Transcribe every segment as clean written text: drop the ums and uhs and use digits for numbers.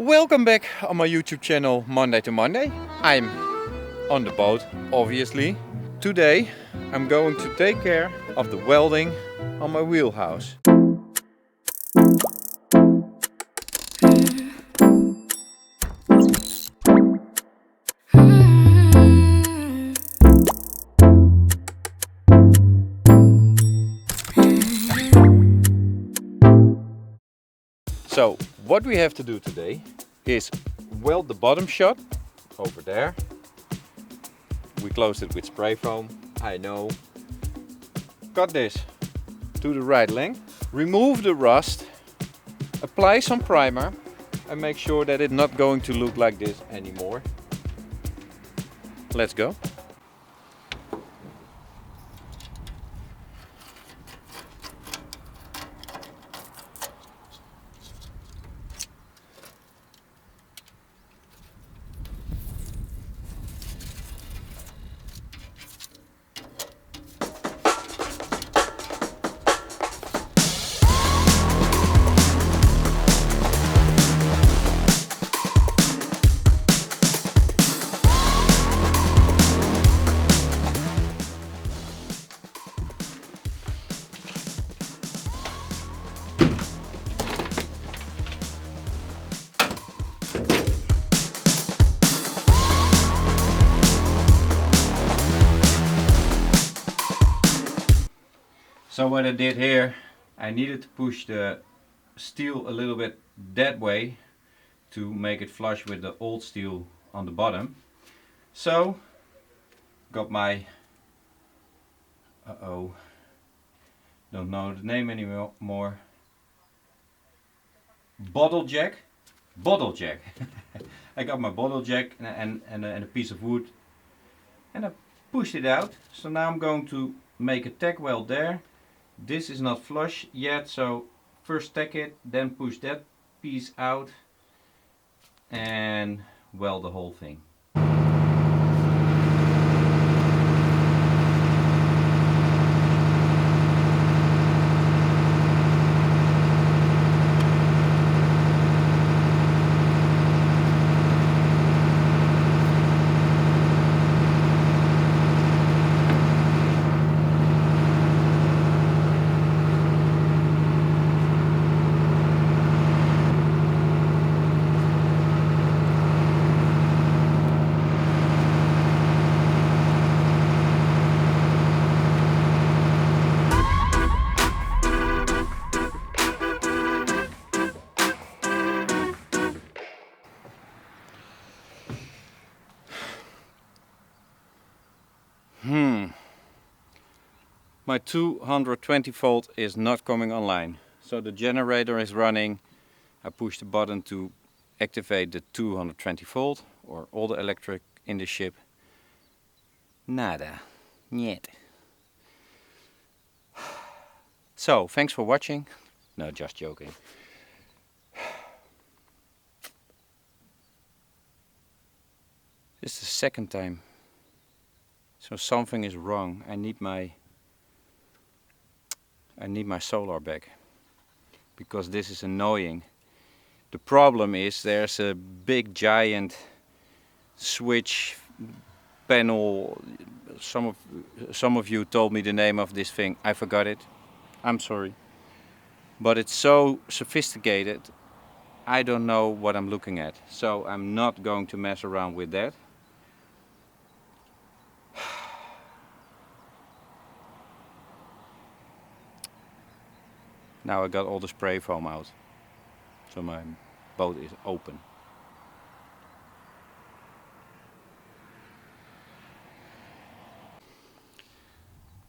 Welcome back on my YouTube channel Monday to Monday. I'm on the boat, obviously. Today I'm going to take care of the welding on my wheelhouse. So what we have to do today is weld the bottom shot over there. We closed it with spray foam, I know. Cut this to the right length. Remove the rust. Apply some primer and make sure that it's not going to look like this anymore. Let's go. So what I did here, I needed to push the steel a little bit that way to make it flush with the old steel on the bottom. So got my, don't know the name anymore, bottle jack. I got my bottle jack and a piece of wood and I pushed it out. So now I'm going to make a tack weld there. This is not flush yet, so first tack it, then push that piece out and weld the whole thing. My 220 volt is not coming online. So the generator is running. I push the button to activate the 220 volt or all the electric in the ship. Nada. Niet. So, thanks for watching. No, just joking. This is the second time. So something is wrong. I need my solar back because this is annoying. The problem is there's a big giant switch panel. Some of you told me the name of this thing. I forgot it. I'm sorry. But it's so sophisticated. I don't know what I'm looking at. So I'm not going to mess around with that. Now I got all the spray foam out, so my boat is open.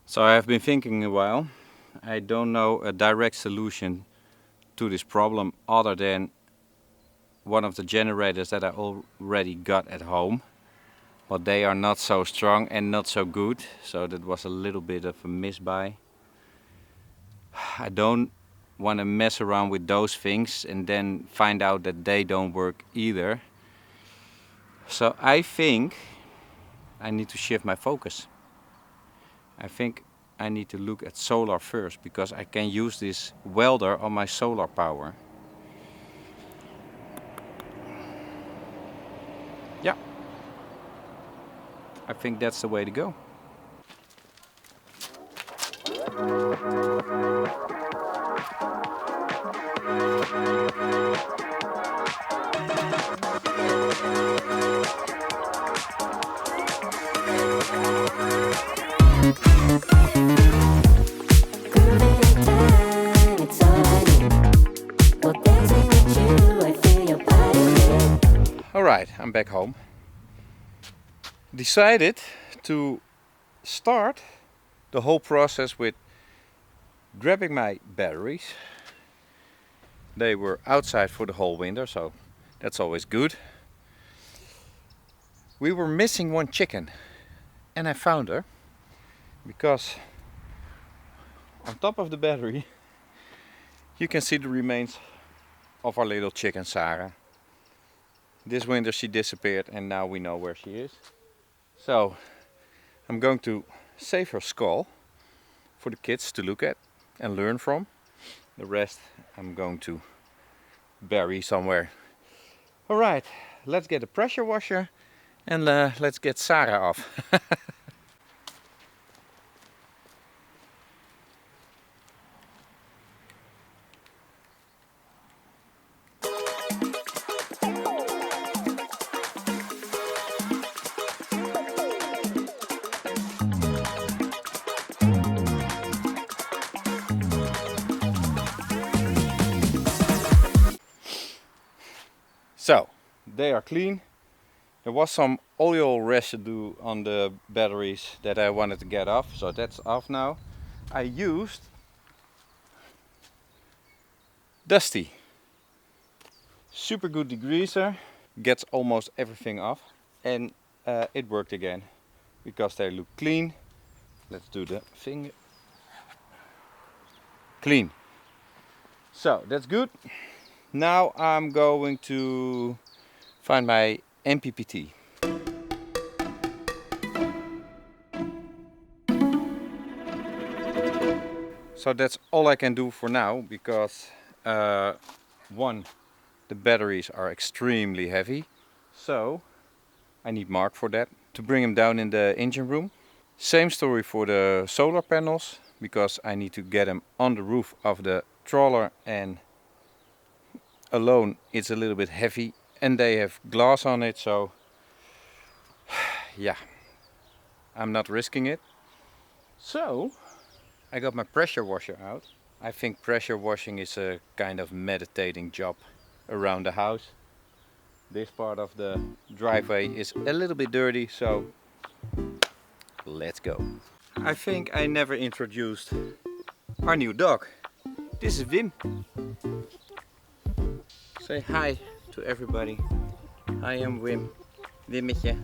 So I have been thinking a while. I don't know a direct solution to this problem other than one of the generators that I already got at home. But they are not so strong and not so good, so that was a little bit of a misbuy. I don't want to mess around with those things and then find out that they don't work either. So I think I need to shift my focus. I think I need to look at solar first because I can use this welder on my solar power. I think that's the way to go. Alright, I'm back home. Decided to start the whole process with grabbing my batteries. They were outside for the whole winter, so that's always good. We were missing one chicken and I found her because on top of the battery you can see the remains of our little chicken Sarah. This winter she disappeared and now we know where she is. So I'm going to save her skull for the kids to look at and learn from. The rest I'm going to bury somewhere. Alright, let's get a pressure washer and let's get Sarah off. So, they are clean. There was some oil residue on the batteries that I wanted to get off, so that's off now. I used Dusty. Super good degreaser, gets almost everything off, and it worked again because they look clean. Let's do the finger. Clean. So that's good. Now I'm going to find my MPPT. So that's all I can do for now because one, the batteries are extremely heavy, so I need Mark for that to bring them down in the engine room. Same story for the solar panels because I need to get them on the roof of the trawler, and alone it's a little bit heavy and they have glass on it, so yeah, I'm not risking it. So I got my pressure washer out. I think pressure washing is a kind of meditating job around the house. This part of the driveway is a little bit dirty, so let's go. I think I never introduced our new dog. This is Wim. Say hi to everybody. I am Wim. Wimmetje.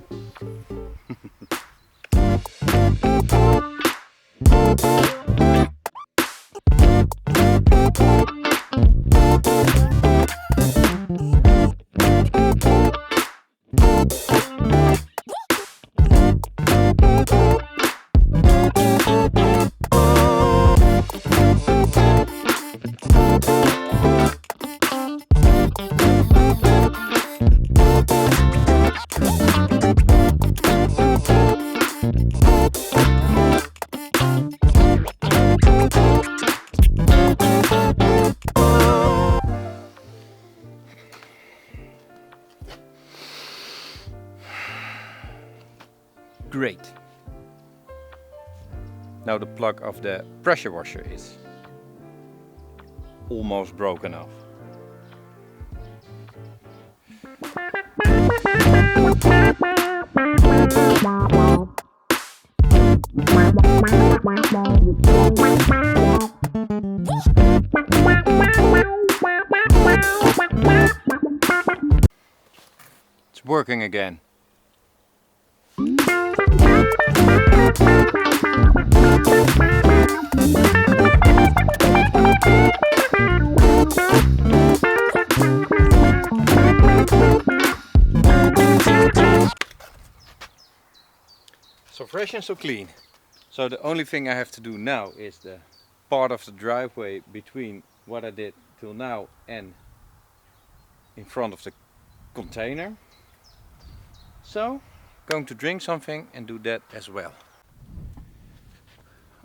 Great. Now the plug of the pressure washer is almost broken off. It's working again. So fresh and so clean. So the only thing I have to do now is the part of the driveway between what I did till now and in front of the container. So going to drink something and do that as well.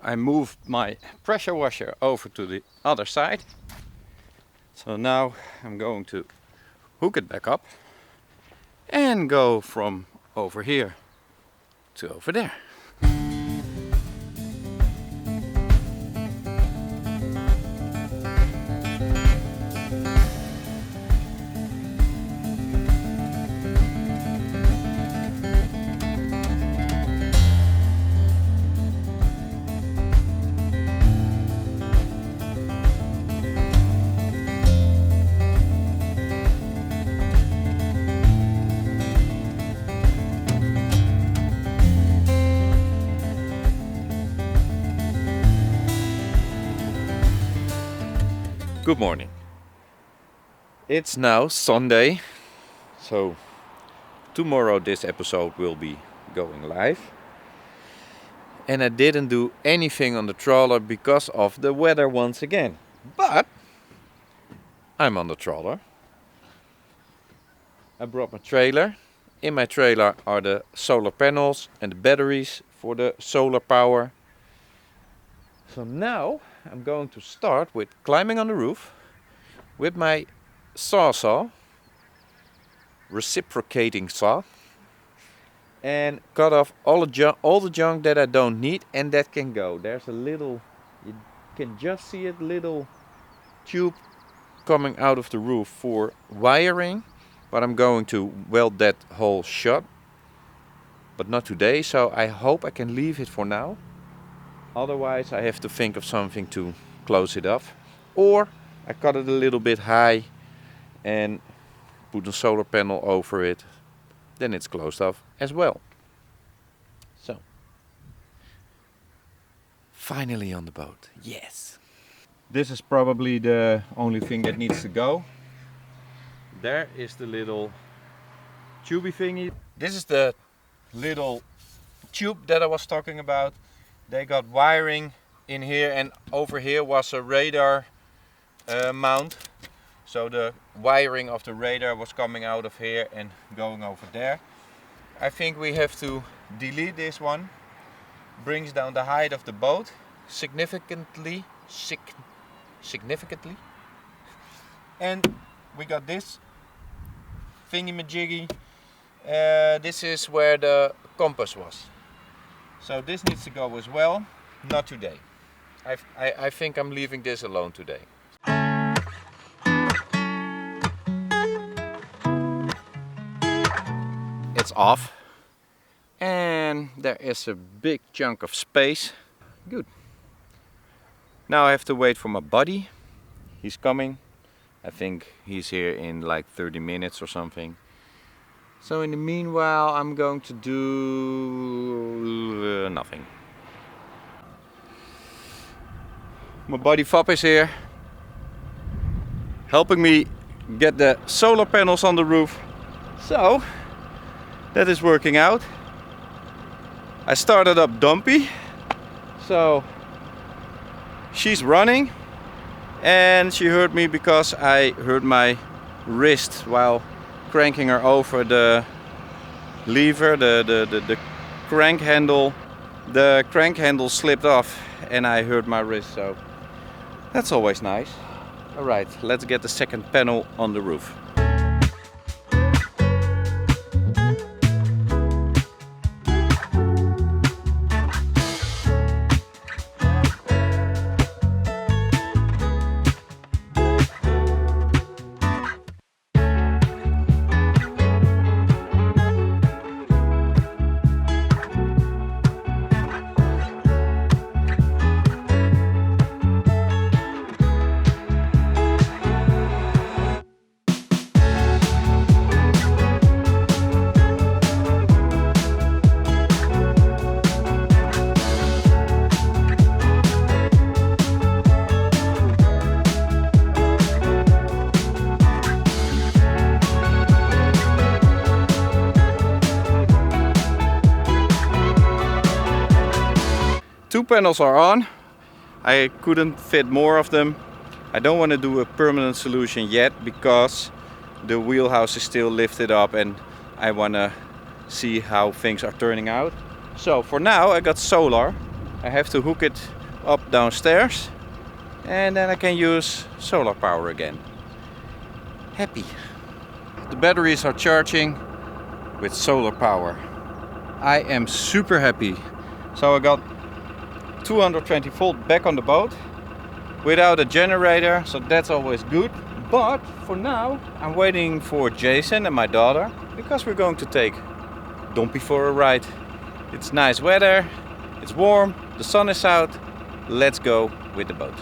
I moved my pressure washer over to the other side. So now I'm going to hook it back up and go from over here to over there. Good morning. It's now Sunday, so tomorrow this episode will be going live. And I didn't do anything on the trawler because of the weather once again. But I'm on the trawler. I brought my trailer. In my trailer are the solar panels and the batteries for the solar power. So now I'm going to start with climbing on the roof with my saw, reciprocating saw, and cut off all the junk that I don't need and that can go. There's a little, you can just see it, little tube coming out of the roof for wiring, but I'm going to weld that hole shut, but not today, so I hope I can leave it for now. Otherwise I have to think of something to close it off, or I cut it a little bit high and put a solar panel over it, then it's closed off as well. So, finally on the boat, yes! This is probably the only thing that needs to go. There is the little tubey thingy. This is the little tube that I was talking about. They got wiring in here, and over here was a radar mount. So the wiring of the radar was coming out of here and going over there. I think we have to delete this one. Brings down the height of the boat significantly. And we got this thingy-majiggy. This is where the compass was. So this needs to go as well, not today. I think I'm leaving this alone today. It's off. And there is a big chunk of space. Good. Now I have to wait for my buddy. He's coming. I think he's here in like 30 minutes or something. So in the meanwhile, I'm going to do nothing. My buddy Fab is here, helping me get the solar panels on the roof. So that is working out. I started up Dumpy, so she's running, and she heard me because I hurt my wrist while cranking her over the lever, the crank handle. The crank handle slipped off and I hurt my wrist, so that's always nice. Alright, let's get the second panel on the roof. Two panels are on. I couldn't fit more of them. I don't want to do a permanent solution yet because the wheelhouse is still lifted up and I want to see how things are turning out. So for now I got solar. I have to hook it up downstairs and then I can use solar power again. Happy. The batteries are charging with solar power. I am super happy. So I got 220 volt back on the boat without a generator, so that's always good. But for now I'm waiting for Jason and my daughter because we're going to take Dompie for a ride. It's nice weather, it's warm, the sun is out. Let's go with the boat.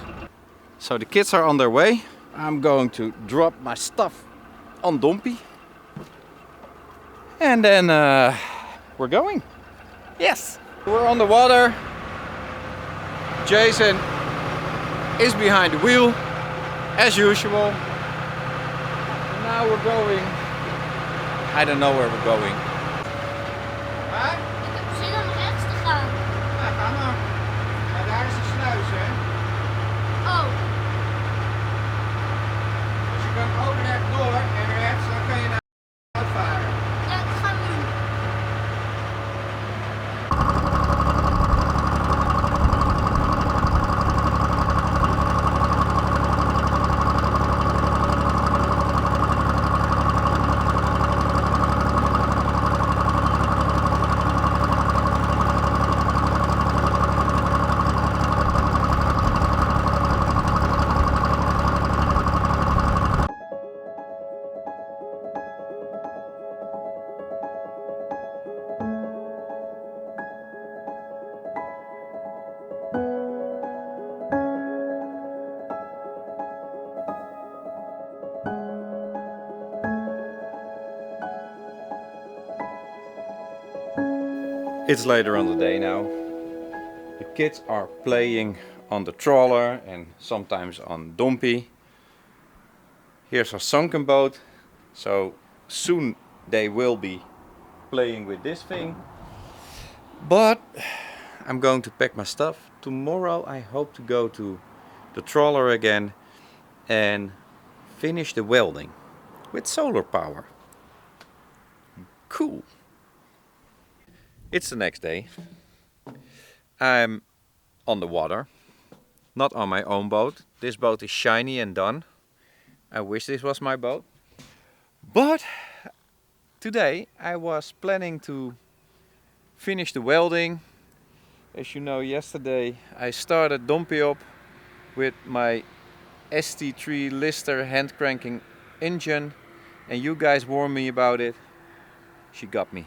So the kids are on their way. I'm going to drop my stuff on Dompie and then we're going. Yes, we're on the water. Jason is behind the wheel as usual. And now we're going. I don't know where we're going. Huh? Ik heb zin om rechts te gaan. Ja, ga maar. Maar daar is de sluis, hè? Oh. Dus je kan ook rechtdoor en rechts, dan kan je naar uitvaren. Ja, ik ga nu. It's later on the day now. The kids are playing on the trawler and sometimes on Dompie. Here's our sunken boat. So soon they will be playing with this thing. But I'm going to pack my stuff. Tomorrow I hope to go to the trawler again and finish the welding with solar power. Cool. It's the next day. I'm on the water, not on my own boat. This boat is shiny and done. I wish this was my boat. But today I was planning to finish the welding. As you know, yesterday I started Dompie up with my st3 Lister hand cranking engine and you guys warned me about it. She got me.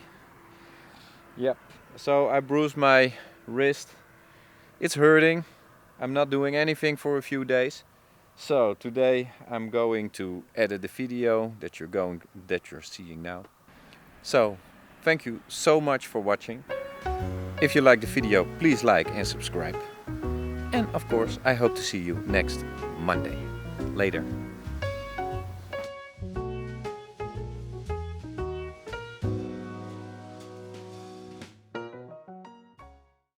Yep, so I bruised my wrist. It's hurting. I'm not doing anything for a few days. So today I'm going to edit the video that you're seeing now. So thank you so much for watching. If you like the video, please like and subscribe. And of course, I hope to see you next Monday. Later.